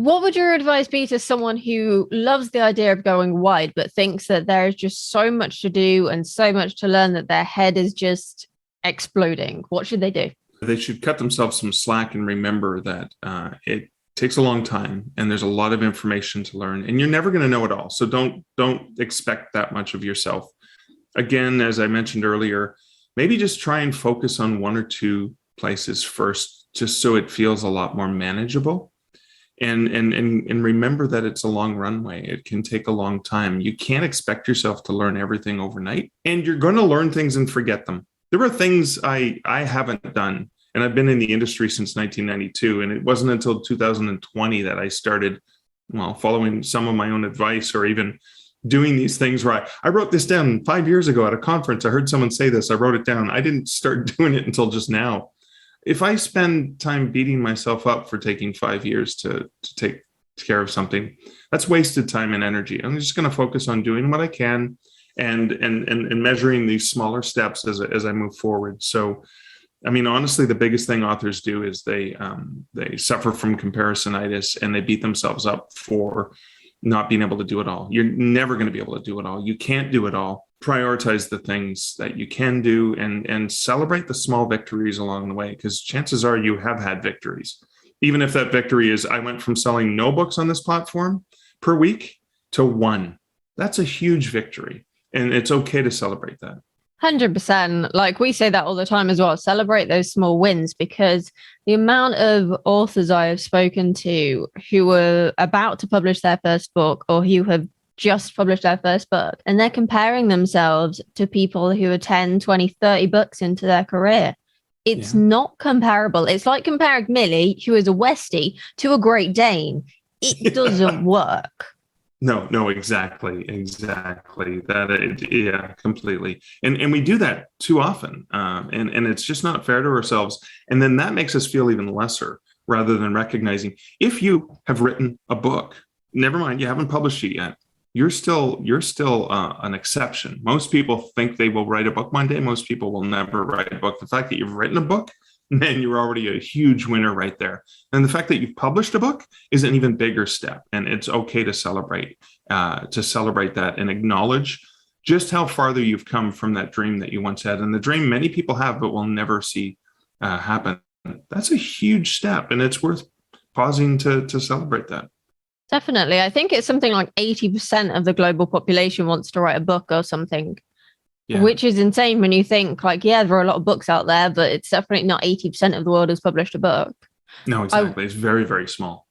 What would your advice be to someone who loves the idea of going wide, but thinks that there's just so much to do and so much to learn that their head is just exploding? What should they do? They should cut themselves some slack and remember that it takes a long time and there's a lot of information to learn, and you're never going to know it all. So don't expect that much of yourself. Again, as I mentioned earlier, maybe just try and focus on one or two places first, just so it feels a lot more manageable. And remember that it's a long runway. It can take a long time. You can't expect yourself to learn everything overnight, and you're going to learn things and forget them. There are things I haven't done, and I've been in the industry since 1992, and it wasn't until 2020 that I started, well, following some of my own advice, or even doing these things where I wrote this down 5 years ago at a conference. I heard someone say this. I wrote it down. I didn't start doing it until just now. If I spend time beating myself up for taking 5 years to take care of something, that's wasted time and energy. I'm just going to focus on doing what I can and measuring these smaller steps as I move forward. So, I mean, honestly, the biggest thing authors do is they suffer from comparisonitis, and they beat themselves up for not being able to do it all. You're never going to be able to do it all. You can't do it all. Prioritize the things that you can do, and celebrate the small victories along the way, because chances are you have had victories. Even if that victory is, I went from selling no books on this platform per week to one. That's a huge victory. And it's okay to celebrate that. 100%. Like we say that all the time as well. Celebrate those small wins, because the amount of authors I have spoken to who were about to publish their first book, or who have just published their first book, and they're comparing themselves to people who are 10, 20, 30 books into their career. It's not comparable. It's like comparing Millie, who is a Westie, to a Great Dane. It doesn't work. No, exactly. Yeah, completely. And we do that too often. And it's just not fair to ourselves. And then that makes us feel even lesser, rather than recognizing, if you have written a book, never mind, you haven't published it yet, you're still an exception. Most people think they will write a book one day. Most people will never write a book. The fact that you've written a book, man, you're already a huge winner right there. And the fact that you've published a book is an even bigger step. And it's okay to celebrate that and acknowledge just how farther you've come from that dream that you once had. And the dream many people have, but will never see happen. That's a huge step, and it's worth pausing to celebrate that. Definitely. I think it's something like 80% of the global population wants to write a book or something, which is insane when you think, like, yeah, there are a lot of books out there, but it's definitely not 80% of the world has published a book. No, exactly. It's very, very small.